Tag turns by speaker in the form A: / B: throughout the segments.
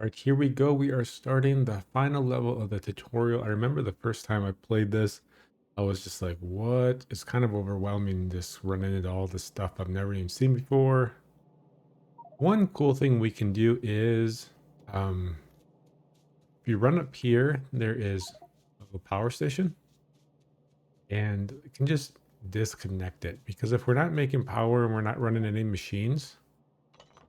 A: All right, here we go. We are starting the final level of the tutorial. I remember the first time I played this, I was just like, what? It's kind of overwhelming just running into all this stuff I've never even seen before. One cool thing we can do is, um, if you run up here, there is a power station and you can just disconnect it because if we're not making power and we're not running any machines,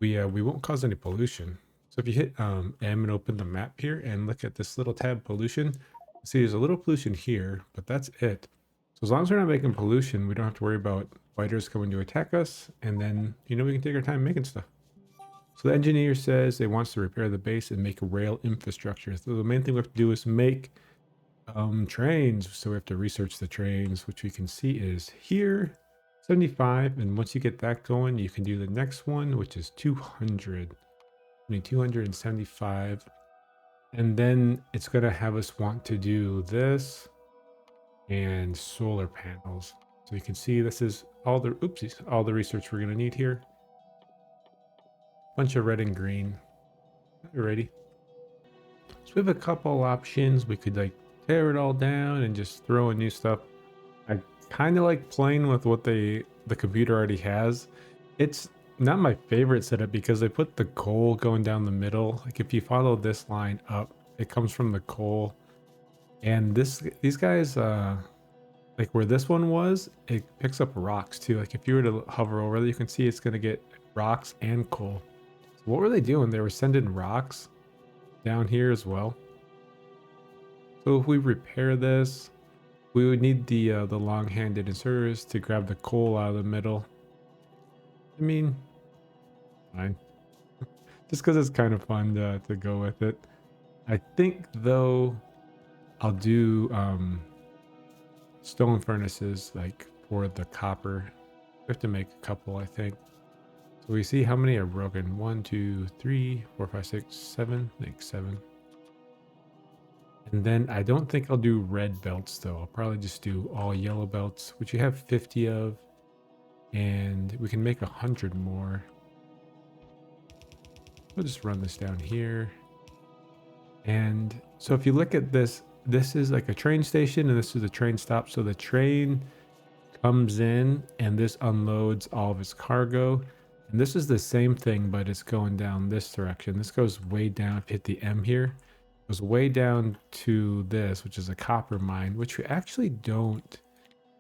A: we won't cause any pollution. So if you hit M and open the map here and look at this little tab pollution, see there's a little pollution here, but that's it. So as long as we're not making pollution, we don't have to worry about fighters coming to attack us, and then we can take our time making stuff. So the engineer says they wants to repair the base and make rail infrastructure. So the main thing we have to do is make trains. So we have to research the trains, which we can see is here 75, and once you get that going you can do the next one, which is 200. I mean 275, and then it's going to have us want to do this and solar panels. So you can see this is all the all the research we're going to need here. Bunch of red and green. Alrighty, so we have a couple options. We could like tear it all down and just throw in new stuff. I kind of like playing with what the computer already has. It's not my favorite setup because they put the coal going down the middle. Like if you follow this line up, it comes from the coal. And these guys like where this one was, it picks up rocks too. Like if you were to hover over there, you can see it's gonna get rocks and coal. So what were they doing? They were sending rocks down here as well. So if we repair this, we would need the long-handed inserters to grab the coal out of the middle. I mean, fine. Just because it's kind of fun to go with it. I think though I'll do stone furnaces like for the copper. We have to make a couple, I think. So we see how many are broken. 1, 2, 3, 4, 5, 6, 7. Like 7. And then I don't think I'll do red belts though. I'll probably just do all yellow belts, which you have 50 of, and we can make 100 more. We'll just run this down here. And so if you look at this, this is like a train station and this is a train stop. So the train comes in and this unloads all of its cargo. And this is the same thing, but it's going down this direction. This goes way down. If you hit the M here, it goes way down to this, which is a copper mine, which we actually don't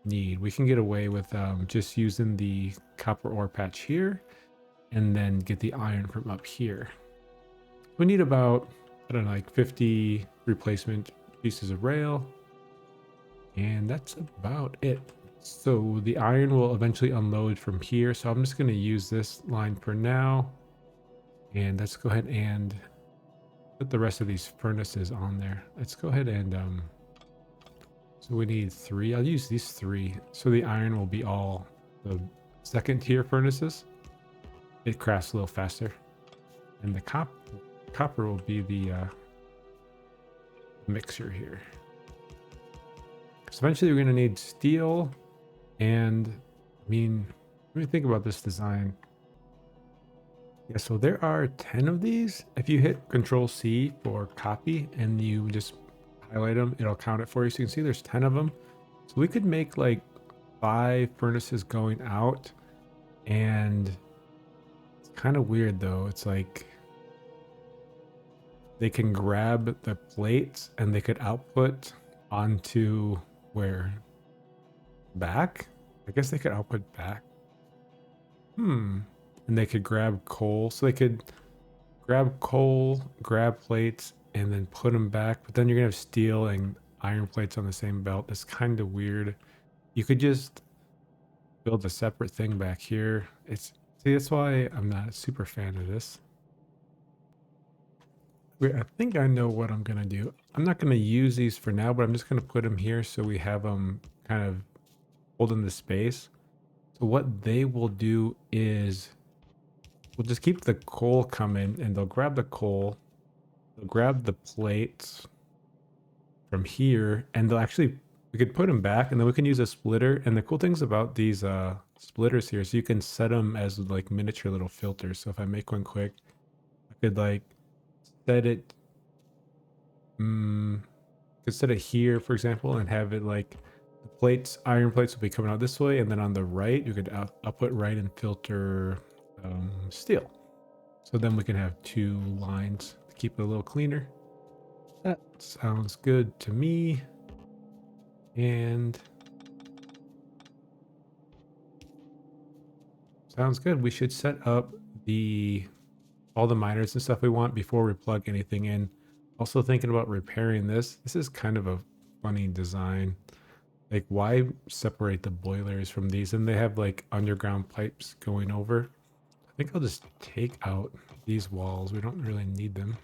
A: need. We can get away with just using the copper ore patch here and then get the iron from up here. We need about, I don't know, like 50 replacement pieces of rail, and that's about it. So the iron will eventually unload from here, so I'm just going to use this line for now, and let's go ahead and put the rest of these furnaces on there. Let's go ahead and so we need 3. I'll use these 3, so the iron will be all the second tier furnaces. It crafts a little faster, and the copper will be the mixer here. So eventually we're going to need steel, and I mean, let me think about this design. Yeah, so there are 10 of these. If you hit Control C for copy and you just highlight them, it'll count it for you. So you can see there's 10 of them. So we could make like 5 furnaces going out, and it's kind of weird though. It's like they can grab the plates and they could output onto where? Back? I guess they could output back. And they could grab coal. So they could grab coal, grab plates, and then put them back. But then you're going to have steel and iron plates on the same belt. That's kind of weird. You could just build a separate thing back here. See, that's why I'm not a super fan of this. Wait, I think I know what I'm gonna do. I'm not gonna use these for now, but I'm just gonna put them here so we have them kind of holding the space. So what they will do is we'll just keep the coal coming, and they'll grab the coal, they'll grab the plates from here, and we could put them back, and then we can use a splitter. And the cool things about these splitters here is you can set them as like miniature little filters. So if I make one quick, I could like set it could set it here, for example, and have it like the plates, iron plates will be coming out this way, and then on the right, you could output right and filter steel. So then we can have two lines to keep it a little cleaner. That sounds good to me. And sounds good. We should set up all the miners and stuff we want before we plug anything in. Also thinking about repairing this. This is kind of a funny design. Like, why separate the boilers from these? And they have like underground pipes going over. I think I'll just take out these walls. We don't really need them.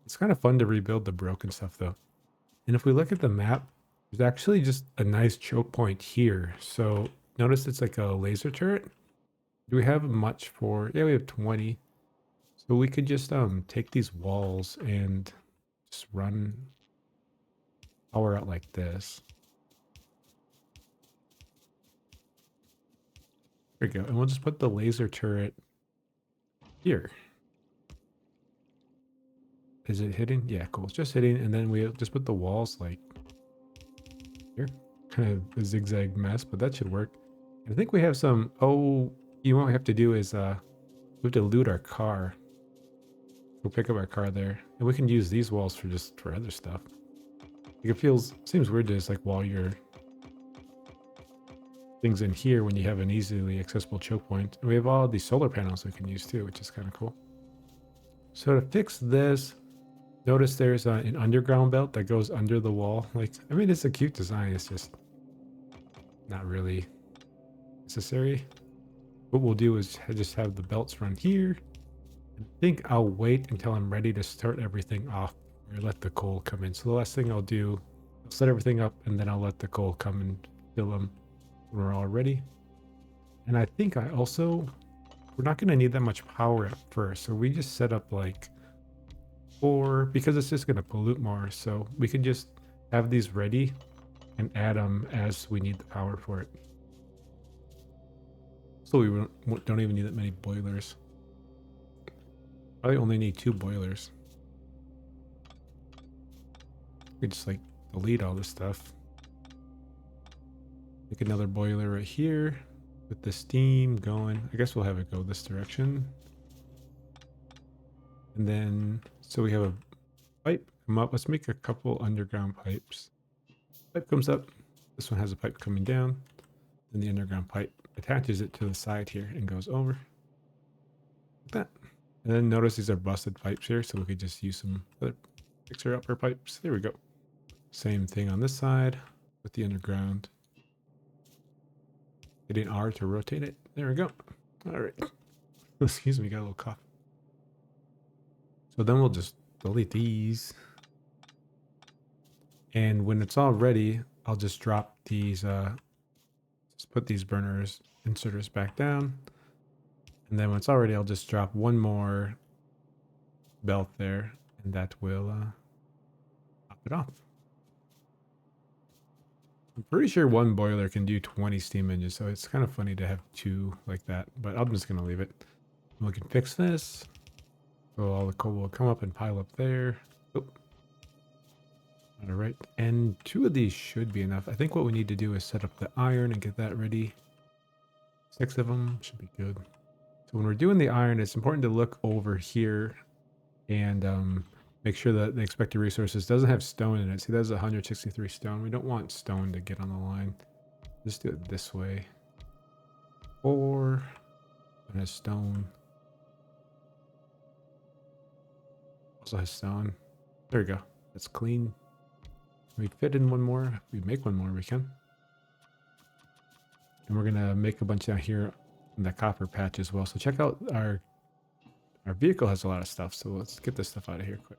A: It's kind of fun to rebuild the broken stuff though. And if we look at the map, there's actually just a nice choke point here. So notice it's like a laser turret. Do we have much for? Yeah, we have 20. So we could just take these walls and just run power out like this. There we go. And we'll just put the laser turret here. Is it hitting? Yeah, cool. It's just hitting. And then we just put the walls like here. Kind of a zigzag mess, but that should work. And I think we have some, what we have to do is we have to loot our car. We'll pick up our car there. And we can use these walls for other stuff. Like it seems weird to just like wall your things in here when you have an easily accessible choke point. And we have all these solar panels we can use too, which is kind of cool. So to fix this, notice there's an underground belt that goes under the wall. Like, I mean, it's a cute design. It's just not really necessary. What we'll do is just have the belts run here. I think I'll wait until I'm ready to start everything off or let the coal come in. So the last thing I'll do, I'll set everything up and then I'll let the coal come and fill them when we're all ready. And I think we're not going to need that much power at first. So we just set up like 4 because it's just going to pollute more. So we can just have these ready and add them as we need the power for it. So we don't even need that many boilers. Probably only need 2 boilers. We just like delete all this stuff. Make another boiler right here with the steam going. I guess we'll have it go this direction. And then, so we have a pipe come up. Let's make a couple underground pipes. Pipe comes up. This one has a pipe coming down. Then the underground pipe attaches it to the side here and goes over. Like that. And then notice these are busted pipes here, so we could just use some other fixer upper pipes. There we go. Same thing on this side with the underground. Hitting R to rotate it. There we go. All right. Excuse me, got a little cough. So then we'll just delete these. And when it's all ready, I'll just drop these, just put these burners, inserters back down. And then when it's all ready, I'll just drop one more belt there, and that will top it off. I'm pretty sure one boiler can do 20 steam engines, so it's kind of funny to have 2 like that, but I'm just going to leave it. We can fix this. So all the coal will come up and pile up there. Oh. All right, and 2 of these should be enough. I think what we need to do is set up the iron and get that ready. 6 of them should be good. So when we're doing the iron, it's important to look over here and make sure that the expected resources doesn't have stone in it. See, that's 163 stone. We don't want stone to get on the line. Just do it this way. Or it has stone. Also has stone. There we go. That's clean. We fit in one more. If we make one more, we can. And we're gonna make a bunch down here in the copper patch as well. So check out our vehicle has a lot of stuff. So let's get this stuff out of here quick.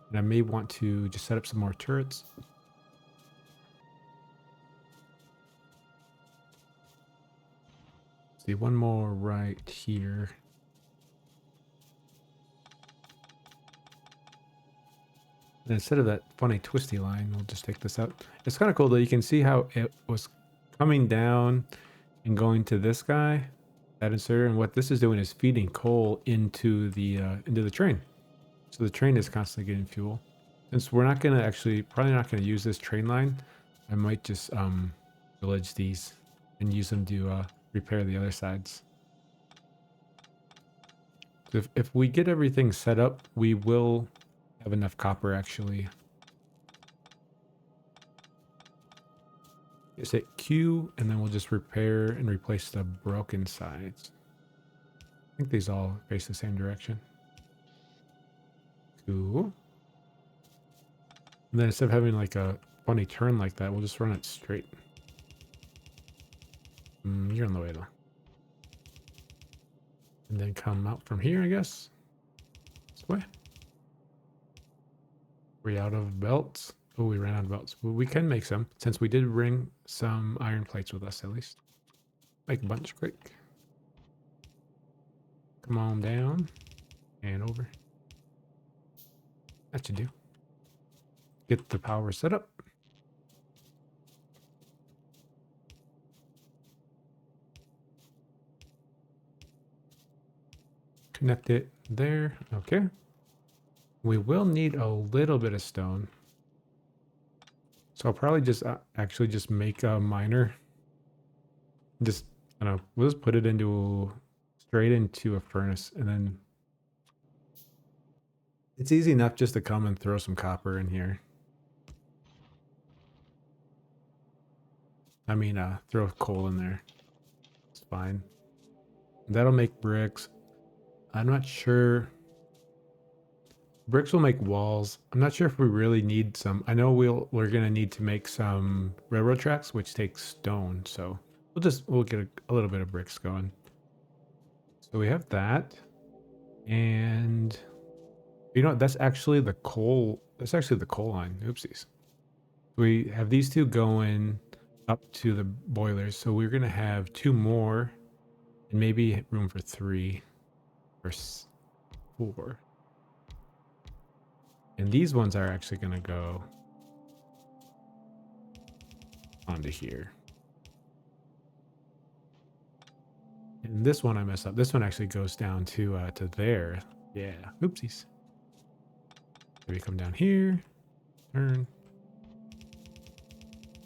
A: And I may want to just set up some more turrets. See, one more right here. And instead of that funny twisty line, we'll just take this out. It's kind of cool though. You can see how it was coming down and going to this guy. that inserter, and what this is doing is feeding coal into the train. So the train is constantly getting fuel. Since we're not gonna probably not gonna use this train line, I might just village these and use them to repair the other sides. So if we get everything set up, we will have enough copper actually. Just hit Q, and then we'll just repair and replace the broken sides. I think these all face the same direction. Cool. And then instead of having like a funny turn like that, we'll just run it straight. You're on the way though. And then come out from here, I guess. This way. We out of belts? Oh, we ran out of belts. Well, we can make some, since we did bring some iron plates with us at least. Make a bunch quick. Come on down. And over. That should do. Get the power set up. Connect it there. Okay. We will need a little bit of stone. So I'll probably just actually just make a miner. Just, I don't know, we'll just put it straight into a furnace, and then it's easy enough just to come and throw some copper in here. I mean, throw coal in there. It's fine. That'll make bricks. I'm not sure. Bricks will make walls. I'm not sure if we really need some. I know we're gonna need to make some railroad tracks, which takes stone. So we'll get a little bit of bricks going. So we have that, and you know what? That's actually the coal. That's actually the coal line. Oopsies. We have these two going up to the boilers, so we're gonna have 2 more, and maybe room for 3 or 4. And these ones are actually gonna go onto here. And this one I messed up. This one actually goes down to there. Yeah. Oopsies. Maybe come down here. Turn.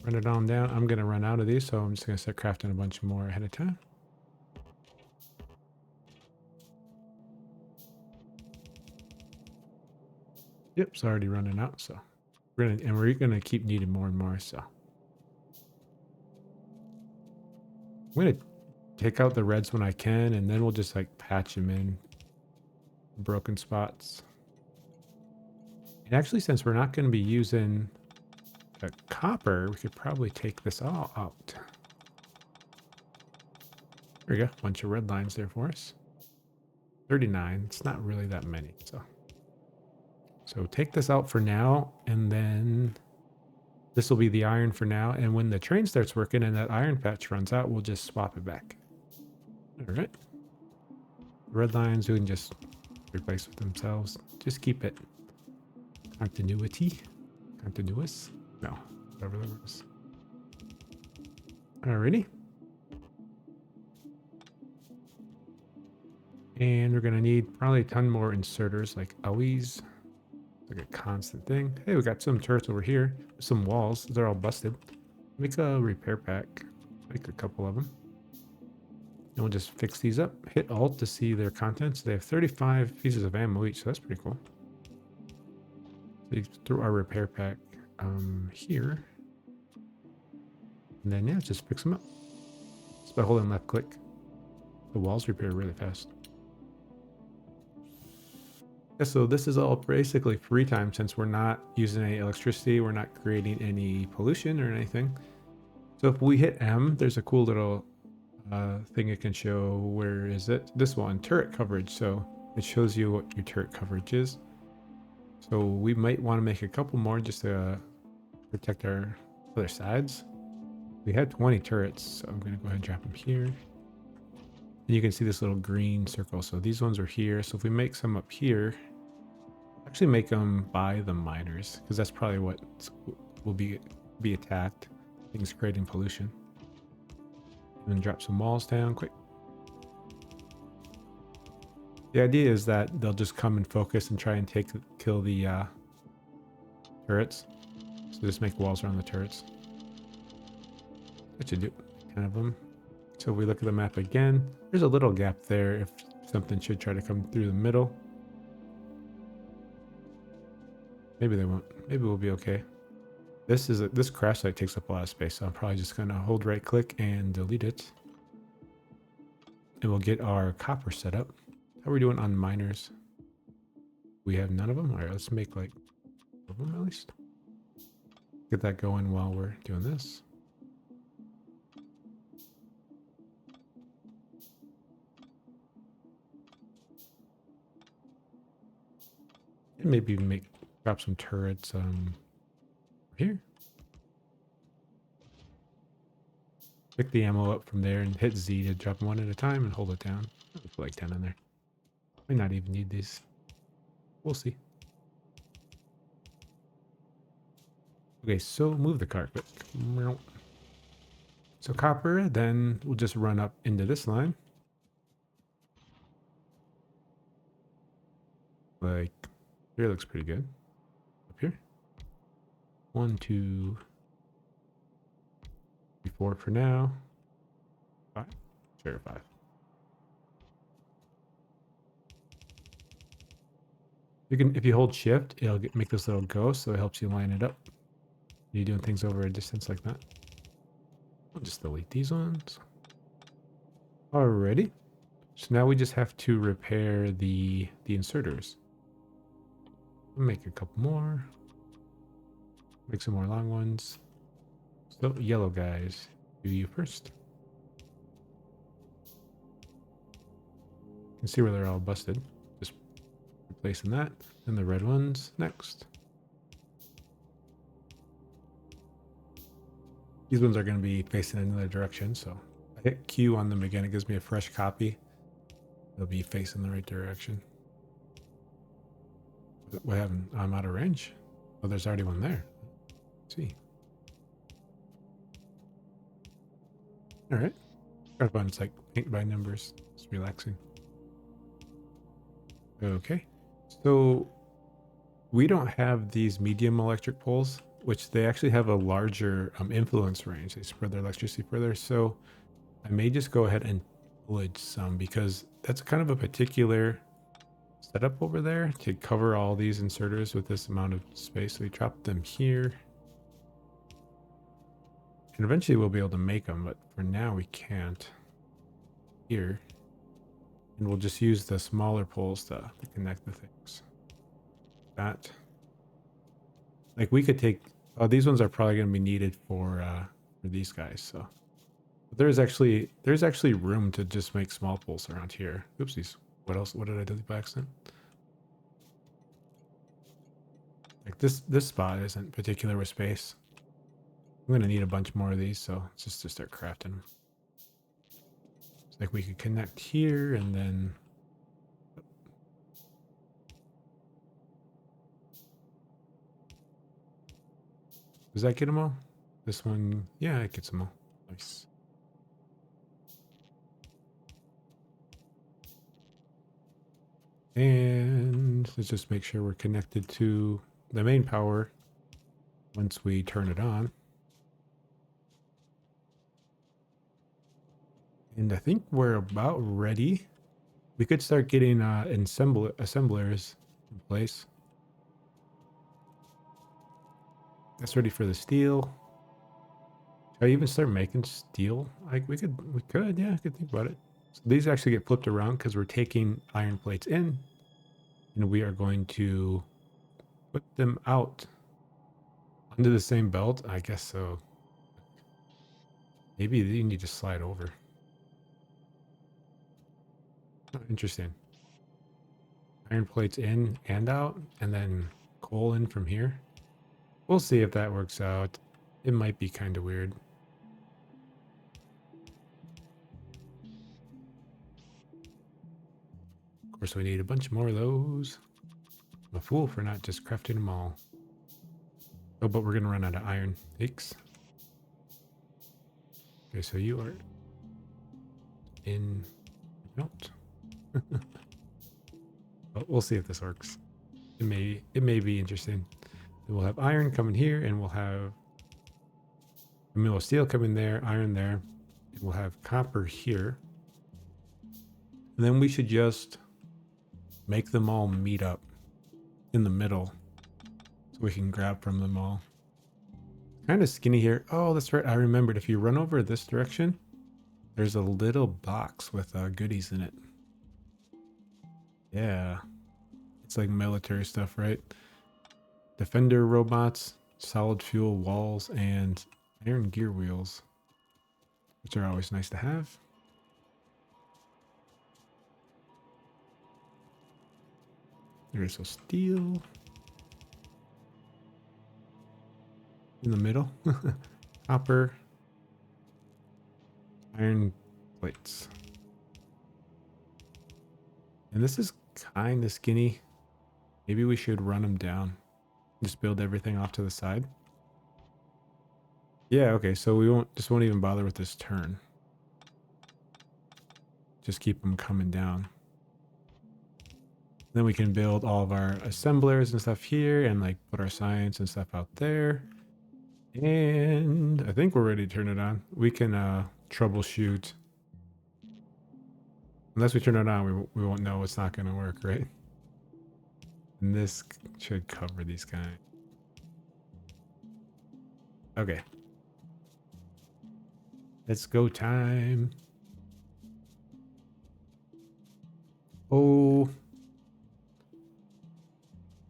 A: Run it on down. I'm gonna run out of these, so I'm just gonna start crafting a bunch more ahead of time. Yep, it's already running out, so we're gonna keep needing more and more, so I'm gonna take out the reds when I can, and then we'll just like patch them in broken spots. And actually, since we're not gonna be using the copper, we could probably take this all out. There we go, bunch of red lines there for us. 39, it's not really that many, so take this out for now, and then this will be the iron for now. And when the train starts working and that iron patch runs out, we'll just swap it back. All right. Red lines we can just replace with themselves. Just keep it continuity. Continuous? No, whatever that was. Alrighty. And we're gonna need probably a ton more inserters, like always. Like a constant thing. Hey, we got some turrets over here. Some walls. They're all busted. Make a repair pack. Make a couple of them. And we'll just fix these up. Hit Alt to see their contents. They have 35 pieces of ammo each, so that's pretty cool. So through our repair pack here. And then, yeah, just fix them up. Just by holding left click. The walls repair really fast. Yeah, so this is all basically free time since we're not using any electricity. We're not creating any pollution or anything. So if we hit M, there's a cool little thing it can show. Where is it? This one, turret coverage. So it shows you what your turret coverage is. So we might want to make a couple more just to protect our other sides. We had 20 turrets, so I'm going to go ahead and drop them here. And you can see this little green circle. So these ones are here. So if we make some up here, actually make them by the miners, because that's probably what will be attacked. Things creating pollution. And then drop some walls down quick. The idea is that they'll just come and focus and try and kill the turrets. So just make walls around the turrets. That should do 10 of them. So if we look at the map again, there's a little gap there if something should try to come through the middle. Maybe they won't. Maybe we'll be okay. This crash site takes up a lot of space, so I'm probably just gonna hold right click and delete it. And we'll get our copper set up. How are we doing on miners? We have none of them? Alright, let's make like 4 of them at least. Get that going while we're doing this. And maybe even drop some turrets here. Pick the ammo up from there and hit Z to drop them one at a time and hold it down. I'll put like 10 in there. Might not even need these. We'll see. Okay, so move the car quick. So copper, then we'll just run up into this line. Like, here looks pretty good. Up here. 1, 2, 3, 4 for now. 5. Sure, 5. If you hold shift, it'll make this little ghost, so it helps you line it up. You're doing things over a distance like that. I'll just delete these ones. Alrighty. So now we just have to repair the inserters. Make a couple more. Make some more long ones. So yellow guys, do you first. You can see where they're all busted. Just replacing that. And the red ones next. These ones are going to be facing in another direction, so I hit Q on them again. It gives me a fresh copy. They'll be facing the right direction. What happened? I'm out of range. Oh, there's already one there. Let's see. All right. Kind of fun. It's like paint by numbers. It's relaxing. Okay. So we don't have these medium electric poles, which they actually have a larger influence range. They spread their electricity further. So I may just go ahead and pillage some because that's kind of a particular setup over there to cover all these inserters with this amount of space. So we drop them here. And eventually we'll be able to make them, but for now we can't. Here. And we'll just use the smaller poles to connect the things. That. Like we could take, oh, these ones are probably going to be needed for these guys. So but there's actually room to just make small poles around here. Oopsies. What else? What did I delete by accident? Like this spot isn't particular with space. I'm going to need a bunch more of these, so let's just start crafting them. It's like we could connect here and then... Does that get them all? This one, yeah, it gets them all. Nice. And let's just make sure we're connected to the main power once we turn it on. And I think we're about ready. We could start getting assemblers in place. That's ready for the steel. Should I even start making steel? Like we could, yeah, I could think about it. So these actually get flipped around because we're taking iron plates in and we are going to put them out under the same belt. I guess so. Maybe you need to slide over. Oh, interesting. Iron plates in and out and then coal in from here. We'll see if that works out. It might be kind of weird. Of course, we need a bunch more of those. I'm a fool for not just crafting them all. Oh, but we're going to run out of iron. Yikes. Okay, so you are in... Out. we'll see if this works. It may be interesting. And we'll have iron coming here, and we'll have a mill of steel coming there, iron there, and we'll have copper here. And then we should just make them all meet up in the middle so we can grab from them all. Kind of skinny here. Oh, that's right. I remembered. If you run over this direction, there's a little box with goodies in it. Yeah. It's like military stuff, right? Defender robots, solid fuel walls, and iron gear wheels, which are always nice to have. There's a steel in the middle. Copper. Iron plates. And this is kind of skinny. Maybe we should run them down. Just build everything off to the side. Yeah, okay, so we won't even bother with this turn. Just keep them coming down. Then we can build all of our assemblers and stuff here and like put our science and stuff out there. And I think we're ready to turn it on. We can troubleshoot. Unless we turn it on, we won't know it's not going to work, right? And this should cover these guys. Okay. Let's go time. Oh.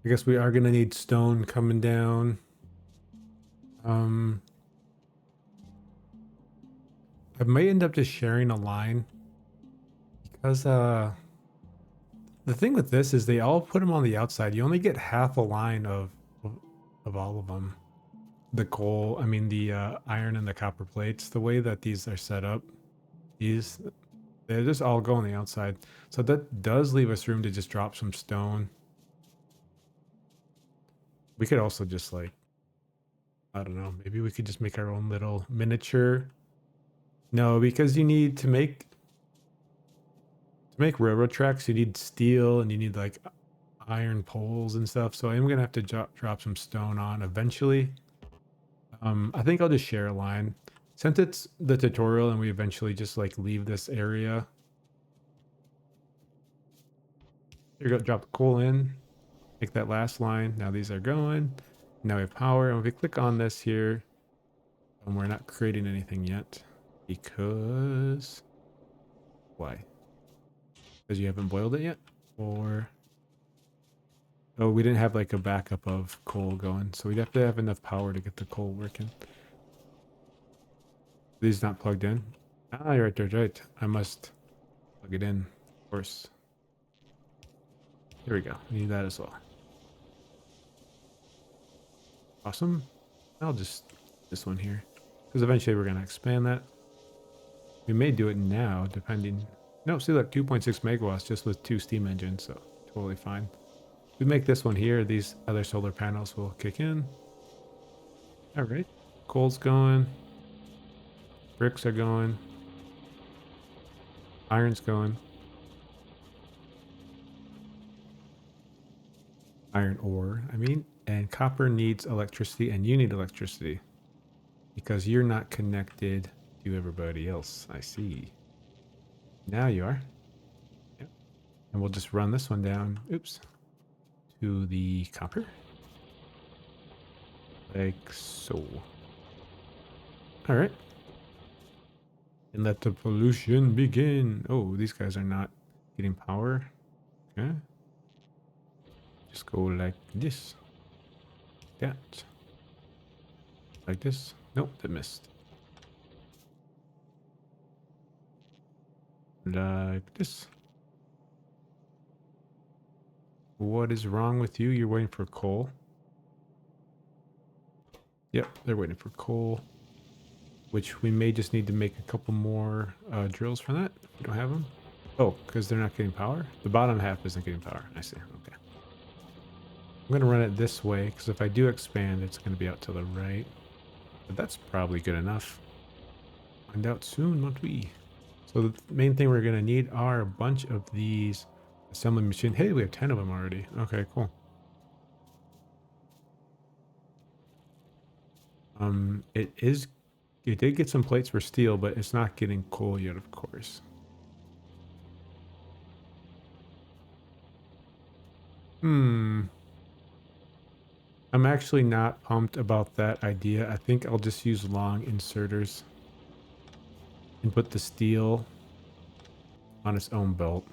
A: I guess we are going to need stone coming down. I might end up just sharing a line. Because the thing with this is they all put them on the outside. You only get half a line of all of them. The coal, I mean the iron and the copper plates. The way that these are set up, they just all go on the outside. So that does leave us room to just drop some stone. We could also just like, I don't know, maybe we could just make our own little miniature. No, because you need to make railroad tracks, you need steel and you need like iron poles and stuff. So I'm gonna have to drop some stone on eventually. I think I'll just share a line since it's the tutorial and we eventually just like leave this area. You're gonna drop the coal in, make that last line. Now these are going. Now we have power, and if we click on this here, and we're not creating anything yet because why? Because you haven't boiled it yet, or oh, we didn't have like a backup of coal going, so we'd have to have enough power to get the coal working. These not plugged in. Ah, you're right. I must plug it in, of course. Here we go. We need that as well. Awesome. I'll just this one here because eventually we're gonna expand that. We may do it now, depending. No, see, look, 2.6 megawatts just with 2 steam engines, so totally fine. We make this one here, these other solar panels will kick in. All right, coal's going, bricks are going, iron's going, iron ore, I mean, and copper needs electricity, and you need electricity because you're not connected to everybody else. I see. Now you are. Yep. And we'll just run this one down. Oops. To the copper. Like so. All right. And let the pollution begin. Oh, these guys are not getting power. Okay. Just go like this. That. Like this. Nope, that missed. Like this. What is wrong with you? You're waiting for coal. Yep, they're waiting for coal. Which we may just need to make a couple more drills for that. If we don't have them. Oh, because they're not getting power? The bottom half isn't getting power. I see. Okay. I'm going to run it this way, because if I do expand, it's going to be out to the right. But that's probably good enough. Find out soon, won't we? So the main thing we're going to need are a bunch of these Assembly machine. Hey, we have 10 of them already. Okay, cool. It is. It did get some plates for steel, but it's not getting coal yet, of course. Hmm. I'm actually not pumped about that idea. I think I'll just use long inserters and put the steel on its own belt.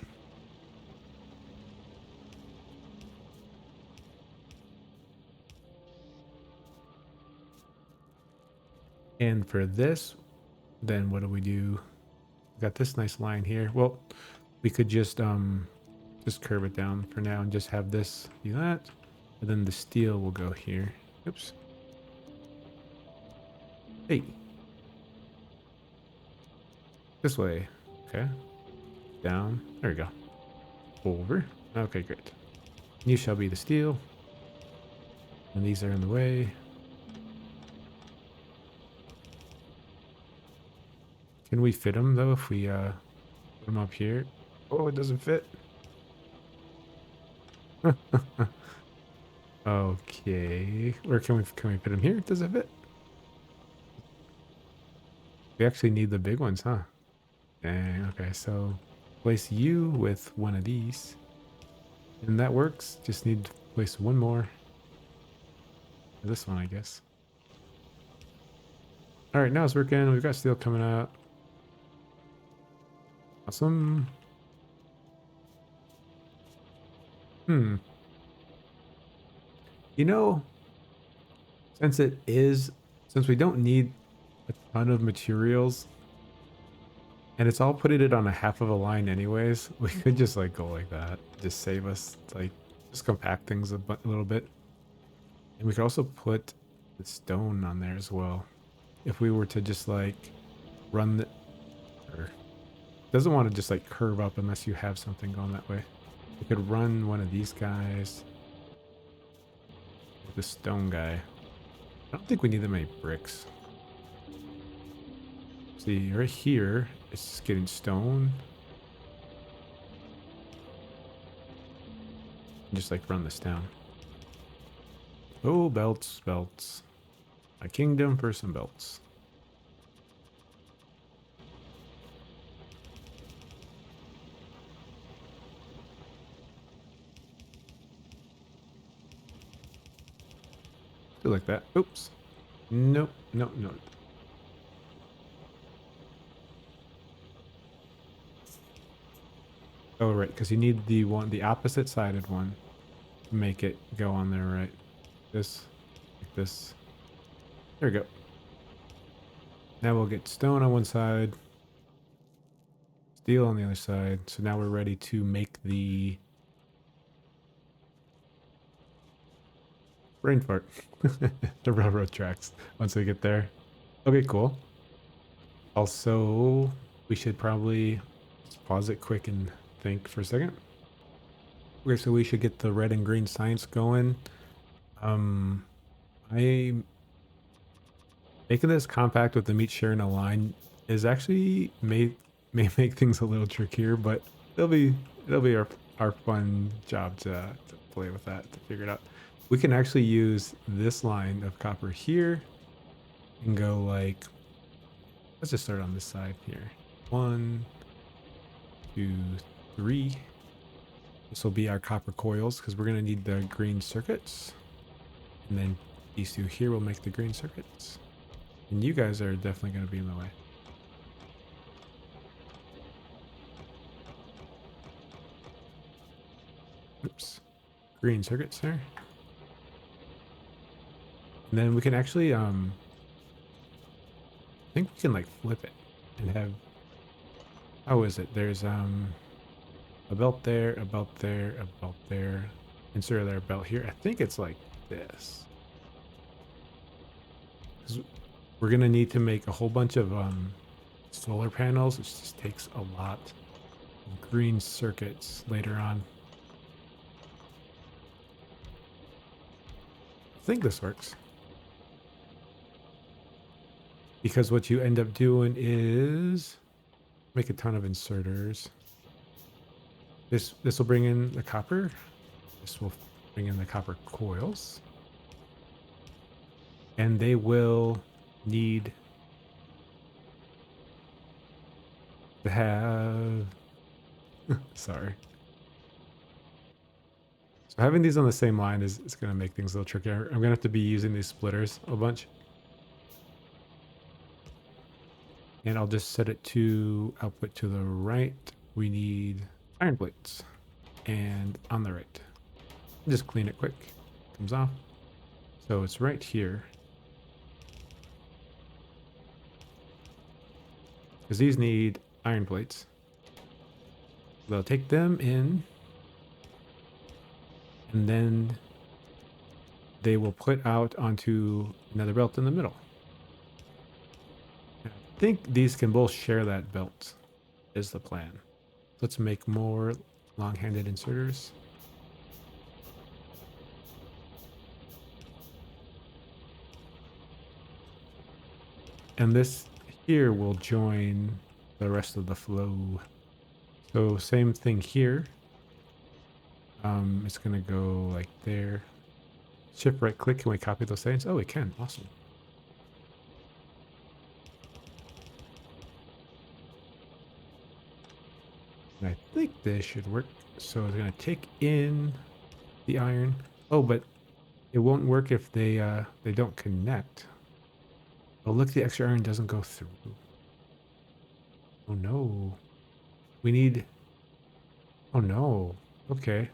A: And for this, then what do we do? We got this nice line here. Well, we could just curve it down for now and just have this do that. And then the steel will go here. Oops. Hey, this way. Okay. Down. There we go. Over. Okay, great. You shall be the steel. And these are in the way. Can we fit them though if we put them up here? Oh, it doesn't fit. Okay. Where can we put them here? Does it fit? We actually need the big ones, huh? Dang, okay, so place you with one of these. And that works. Just need to place one more. This one, I guess. Alright, now it's working. We've got steel coming out. Awesome. Hmm. You know, since it is, since we don't need a ton of materials, and it's all putting it on a half of a line anyways, we could just like go like that. Just save us, like, just compact things a little bit. And we could also put the stone on there as well. If we were to just like run the, or doesn't want to just like curve up unless you have something going that way. We could run one of these guys with the stone guy. I don't think we need that many bricks. See, right here, it's just getting stone. And just like run this down. Oh, belts, belts. My kingdom for some belts. Do like that. Oops. Nope, nope, nope. Oh, right, because you need the opposite sided one to make it go on there, right? This, like this. There we go. Now we'll get stone on one side, steel on the other side. So now we're ready to make the brain fart. The railroad tracks once we get there. Okay, cool. Also, we should probably just pause it quick and think for a second. Okay, so we should get the red and green science going. Um, I making this compact with the meat sharing a line is actually may make things a little trickier, but it'll be our fun job to play with that to figure it out. We can actually use this line of copper here and go like, let's just start on this side here. 1, 2, 3. This will be our copper coils because we're gonna need the green circuits, and then these two here will make the green circuits. And you guys are definitely gonna be in the way. Oops. Green circuits there. And then we can actually I think we can like flip it and have, how is it? There's a belt there, a belt there, a belt there. Insert their belt here. I think it's like this. 'Cause we're gonna need to make a whole bunch of solar panels, which just takes a lot of green circuits later on. I think this works. Because what you end up doing is make a ton of inserters. This will bring in the copper. This will bring in the copper coils. And they will need to have sorry. So having these on the same line is going to make things a little trickier. I'm going to have to be using these splitters a bunch. And I'll just set it to output to the right. We need iron plates. And on the right. Just clean it quick. Comes off. So it's right here. Because these need iron plates. They'll take them in. And then they will put out onto another belt in the middle. I think these can both share that belt is the plan. Let's make more long-handed inserters. And this here will join the rest of the flow. So same thing here. It's gonna go like there. Shift right click, can we copy those settings? Oh, we can, awesome. And I think this should work. So it's gonna take in the iron. Oh, but it won't work if they don't connect. Oh, look, the extra iron doesn't go through. Oh no. We need... Oh no. Okay.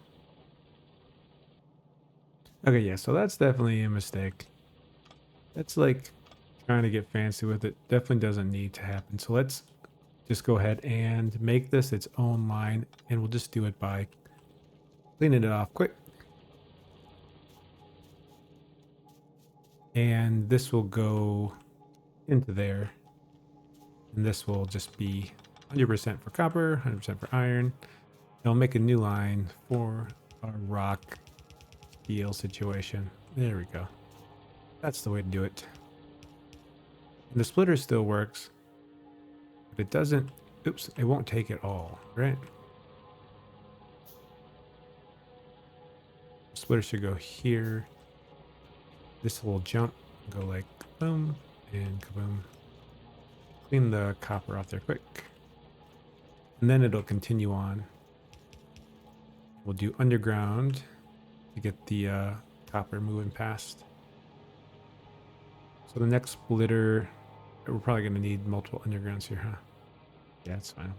A: Okay, yeah, so that's definitely a mistake. That's like trying to get fancy with it. Definitely doesn't need to happen. So let's just go ahead and make this its own line, and we'll just do it by cleaning it off quick. And this will go into there. And this will just be 100% for copper, 100% for iron. And we'll make a new line for our rock steel situation. There we go. That's the way to do it. And the splitter still works, but it doesn't... Oops, it won't take it all, right? Splitter should go here. This will jump, go like boom and kaboom. Clean the copper off there quick. And then it'll continue on. We'll do underground to get the copper moving past. So the next splitter, we're probably going to need multiple undergrounds here, huh? Yeah, that's fine.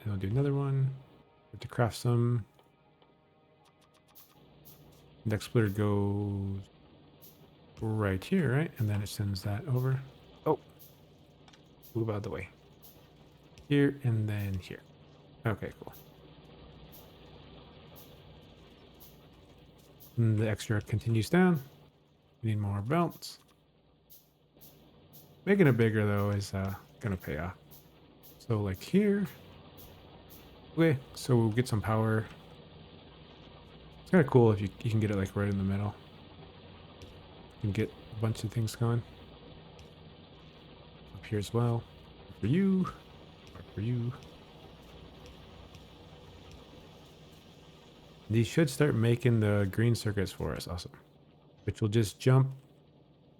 A: I'll do another one. Have to craft some. Next splitter goes right here, right? And then it sends that over. Oh, move out of the way. Here and then here. Okay, cool. And the extra continues down. We need more belts. Making it bigger though is gonna pay off. So like here. Okay, so we'll get some power. It's kind of cool if you can get it like right in the middle. You can get a bunch of things going. Up here as well. For you. For you. These should start making the green circuits for us. Awesome. Which will just jump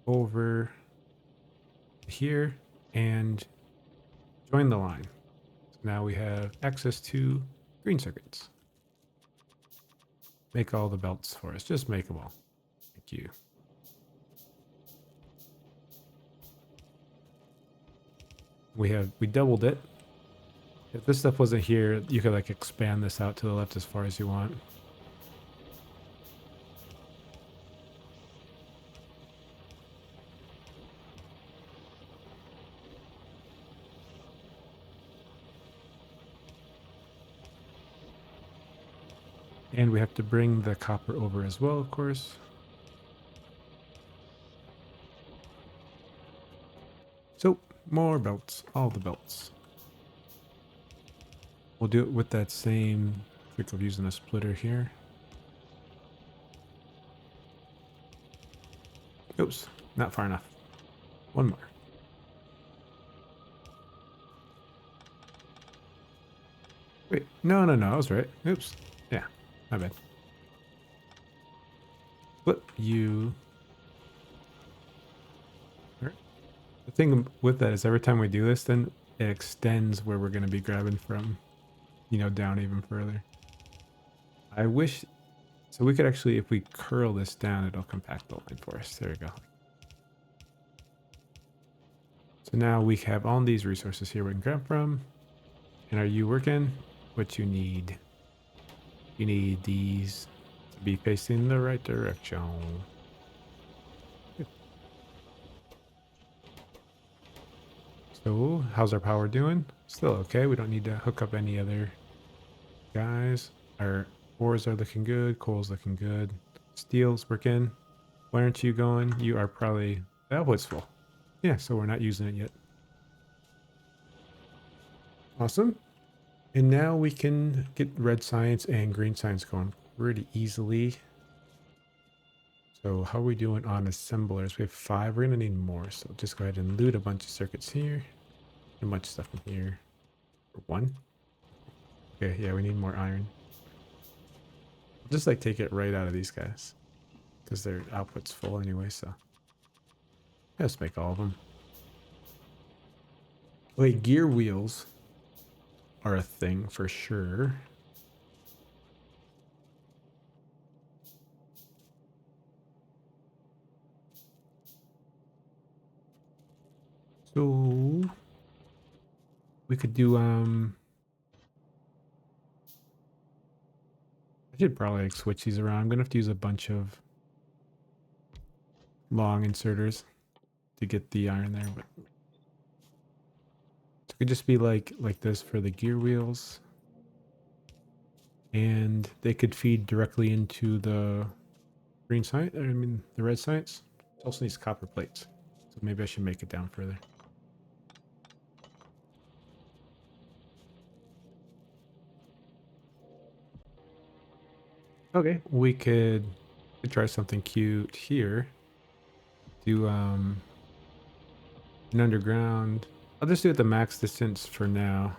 A: over here and join the line. So now we have access to green circuits. Make all the belts for us. Just make them all. Thank you. We doubled it. If this stuff wasn't here, you could like expand this out to the left as far as you want. And we have to bring the copper over as well, of course. So, more belts. All the belts. We'll do it with that same trick of using a splitter here. Oops, not far enough. One more. Wait, no, no, no, I was right. Oops. Yeah, my bad. Flip you. All right. The thing with that is every time we do this, then it extends where we're going to be grabbing from, down even further. I wish, so we could actually, if we curl this down, it'll compact the line for us. There we go. So now we have all these resources here we can grab from. And are you working? What you need? You need these to be facing the right direction. So how's our power doing? Still okay. We don't need to hook up any other guys. Our ores are looking good. Coal's looking good. Steel's working. Why aren't you going? You are probably... That was full. Yeah, so we're not using it yet. Awesome. And now we can get red science and green science going pretty easily. So how are we doing on assemblers? We have 5. We're going to need more. So just go ahead and loot a bunch of circuits here. A bunch of stuff in here. For 1. Okay, yeah, we need more iron. Just like take it right out of these guys. Because their output's full anyway, so. Let's make all of them. Wait, gear wheels are a thing for sure. So we could do I should probably like switch these around. I'm gonna have to use a bunch of long inserters to get the iron there, but it could just be like this for the gear wheels. And they could feed directly into the green site. I mean the red sites. It also needs copper plates. So maybe I should make it down further. Okay, we could try something cute here. Do an underground. I'll just do it the max distance for now.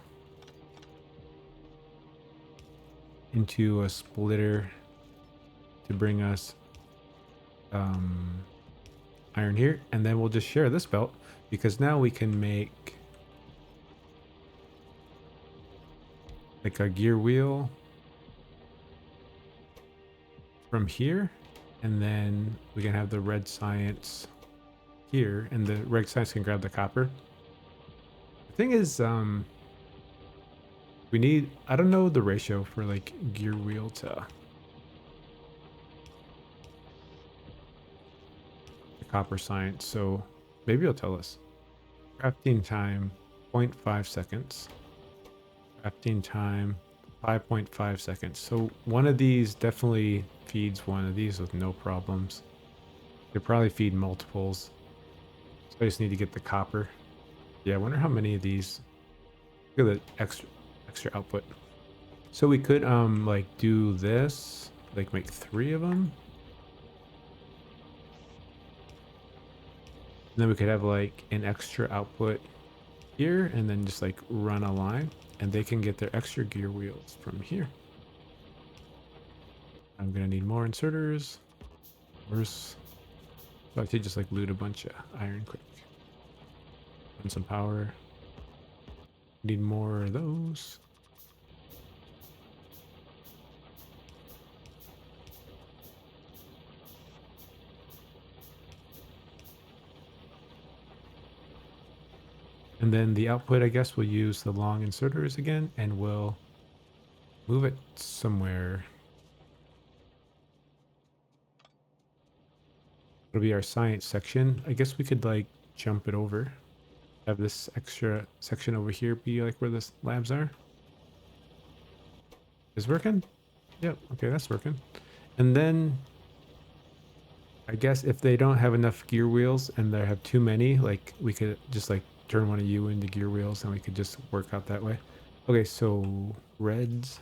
A: Into a splitter to bring us iron here, and then we'll just share this belt because now we can make like a gear wheel from here, and then we can have the red science here, and the red science can grab the copper. The thing is, we need, I don't know the ratio for like gear wheel to the copper science, so maybe it'll tell us. Crafting time 0.5 seconds. Crafting time 5.5 seconds. So one of these definitely feeds one of these with no problems. They probably feed multiples. So I just need to get the copper. Yeah, I wonder how many of these. Look at the extra output. So we could like do this, like make 3 of them. And then we could have like an extra output here and then just like run a line and they can get their extra gear wheels from here. I'm gonna need more inserters. Where's, so I could just like loot a bunch of iron quick. And some power. Need more of those. And then the output, I guess, we'll use the long inserters again and we'll move it somewhere. It'll be our science section. I guess we could like jump it over. Have this extra section over here be like where the labs are. Is working? Yep. Okay, that's working. And then I guess if they don't have enough gear wheels and they have too many, like we could just like turn one of you into gear wheels and we could just work out that way. Okay, so reds.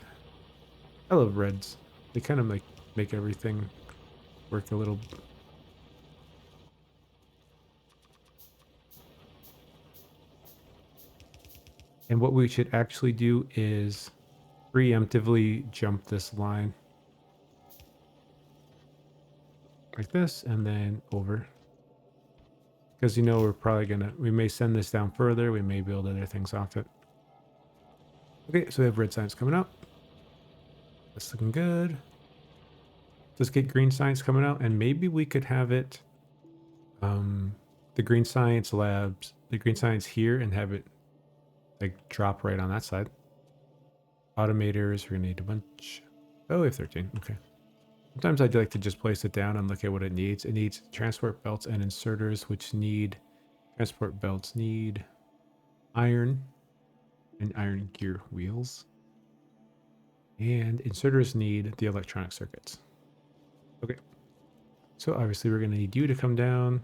A: I love reds. They kind of like make everything work a little. And what we should actually do is preemptively jump this line like this and then over. Because you know we're probably gonna, we may send this down further, we may build other things off it. Okay, so we have red signs coming out. That's looking good. Let's get green science coming out, and maybe we could have it, the green science labs, the green science here, and have it like drop right on that side. Automators, we're gonna need a bunch. Oh, we have 13. Okay. Sometimes I'd like to just place it down and look at what it needs. It needs transport belts and inserters, which need transport belts need iron and iron gear wheels, and inserters need the electronic circuits. Okay. So obviously we're gonna need you to come down.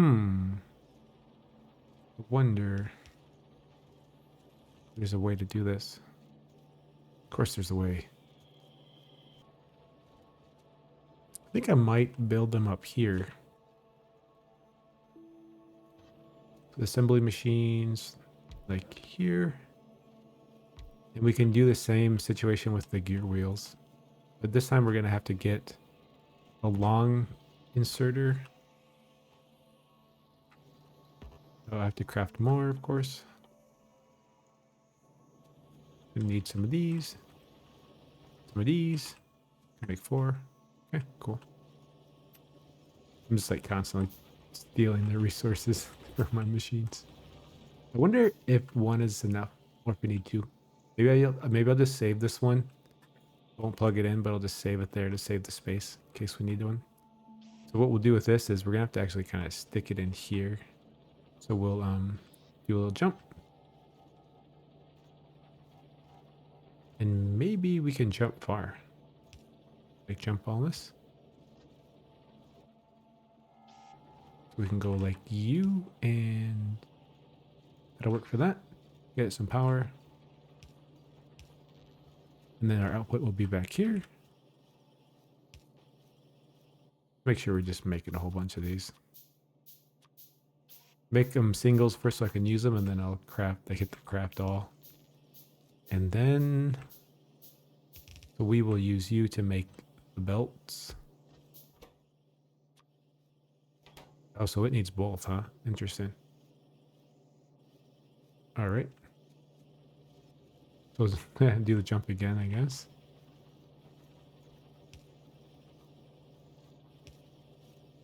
A: I wonder if there's a way to do this. Of course there's a way. I think I might build them up here. The assembly machines, like here. And we can do the same situation with the gear wheels. But this time we're going to have to get a long inserter. Oh, I have to craft more, of course. We need some of these. Some of these. Make 4. Okay, cool. I'm just like constantly stealing their resources from my machines. I wonder if 1 is enough or if we need 2. Maybe I'll just save this one. I won't plug it in, but I'll just save it there to save the space in case we need one. So what we'll do with this is we're gonna have to actually kind of stick it in here. So we'll do a little jump. And maybe we can jump far. Like jump all this. So we can go like you, and that'll work for that. Get some power. And then our output will be back here. Make sure we're just making a whole bunch of these. Make them singles first so I can use them, and then I'll craft, I hit the craft all. And then so we will use you to make the belts. Oh, so it needs both, huh? Interesting. All right. So do the jump again, I guess.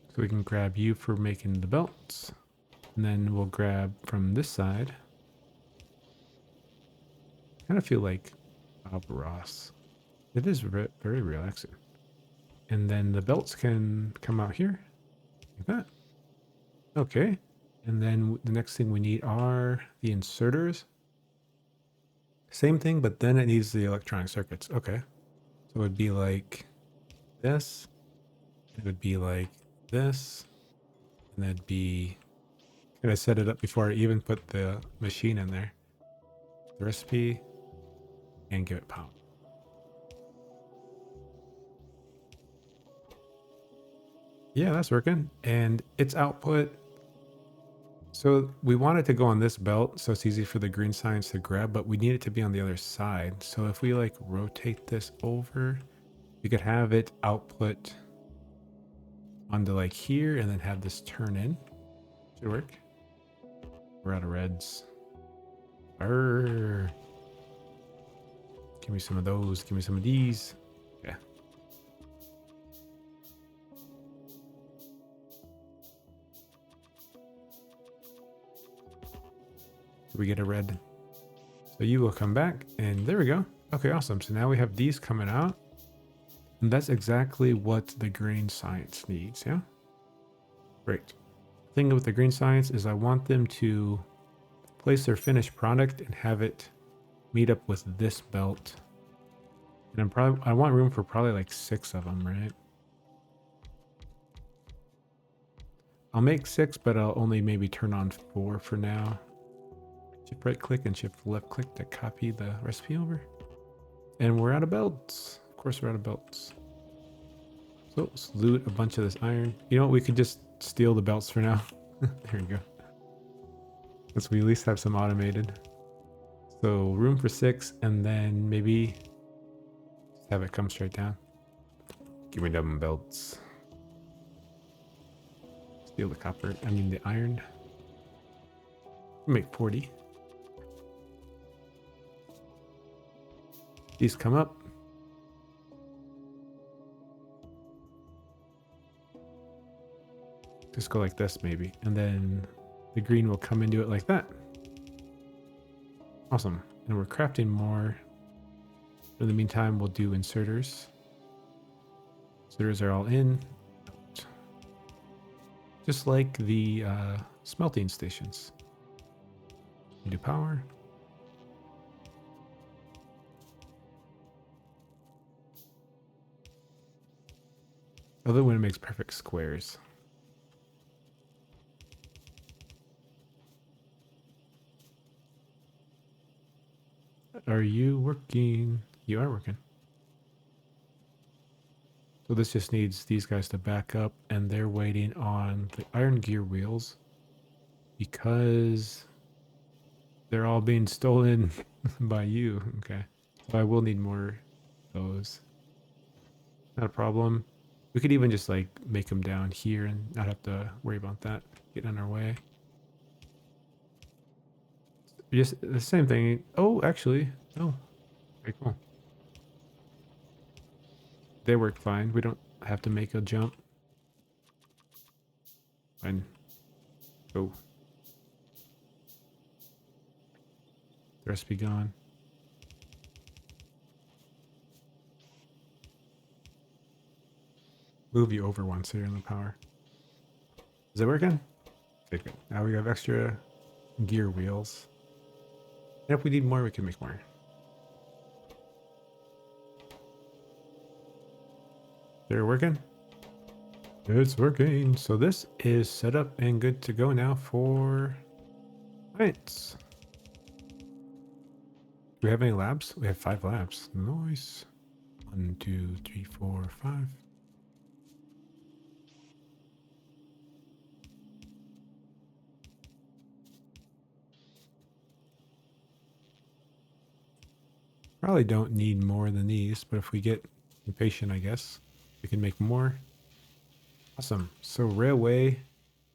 A: So we can grab you for making the belts. And then we'll grab from this side. I kind of feel like Bob Ross. It is very relaxing. And then the belts can come out here. Like that. Okay. And then the next thing we need are the inserters. Same thing, but then it needs the electronic circuits. Okay. So it would be like this. It would be like this. And that'd be... And I set it up before I even put the machine in there. The recipe. And give it power. Yeah, that's working. And its output. So we want it to go on this belt so it's easy for the green signs to grab, but we need it to be on the other side. So if we like rotate this over, we could have it output onto like here and then have this turn in. Should work. We're out of reds. Arr. Give me some of those. Give me some of these. Okay. So we get a red. So you will come back and there we go. Okay, awesome. So now we have these coming out. And that's exactly what the green science needs, yeah? Great. The thing with the green science is I want them to place their finished product and have it meet up with this belt. And I want room for probably like 6 of them, right? I'll make 6, but I'll only maybe turn on 4 for now. Shift right click and shift left click to copy the recipe over. And we're out of belts. Of course we're out of belts. So let's loot a bunch of this iron. You know what? We could just steal the belts for now. There we go. Let's we at least have some automated. So room for 6, and then maybe just have it come straight down. Give me them belts. Steal the copper. I mean the iron. Make 40. These come up. Just go like this maybe. And then the green will come into it like that. Awesome. And we're crafting more. In the meantime, we'll do inserters. Inserters are all in. Just like the smelting stations. We do power. Other one makes perfect squares. Are you working? You are working. So this just needs these guys to back up, and they're waiting on the iron gear wheels because they're all being stolen by you. Okay. So I will need more of those. Not a problem. We could even just like make them down here and not have to worry about that getting in our way. Just the same thing. Oh, actually, oh, very cool. They work fine. We don't have to make a jump. Fine. Go. The rest be gone. Move you over once so you're in the power. Is it working? Okay, good. Now we have extra gear wheels. And if we need more, we can make more. They're working? It's working. So this is set up and good to go now for science. Do we have any labs? We have 5 labs. Nice. 1, 2, 3, 4, 5. Probably don't need more than these, but if we get impatient, I guess we can make more. Awesome. So railway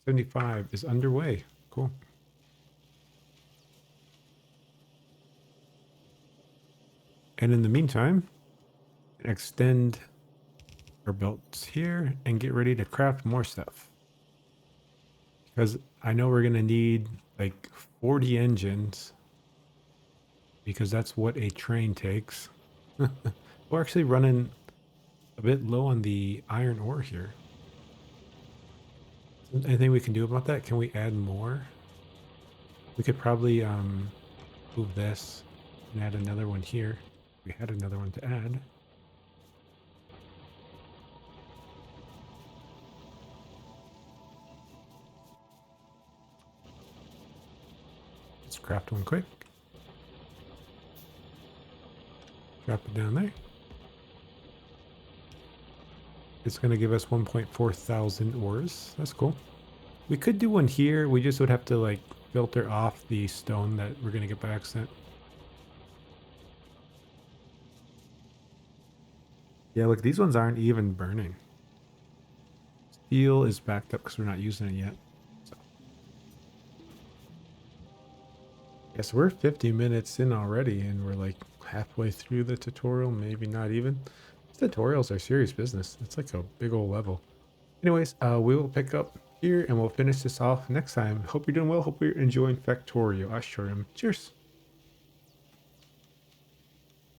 A: 75 is underway. Cool. And in the meantime, extend our belts here and get ready to craft more stuff. Because I know we're going to need like 40 engines because that's what a train takes. We're actually running a bit low on the iron ore here. Anything we can do about that? Can we add more? We could probably move this and add another one here. We had another one to add. Let's craft one quick. Drop it down there. It's going to give us 1.4 thousand ores. That's cool. We could do one here. We just would have to like filter off the stone that we're going to get by accident. Yeah, look, these ones aren't even burning. Steel is backed up because we're not using it yet. So. Yes, we're 50 minutes in already, and we're like halfway through the tutorial, maybe not even. These tutorials are serious business. It's like a big old level. Anyways, we will pick up here, and we'll finish this off next time. Hope you're doing well. Hope you're enjoying Factorio. I sure am. Cheers.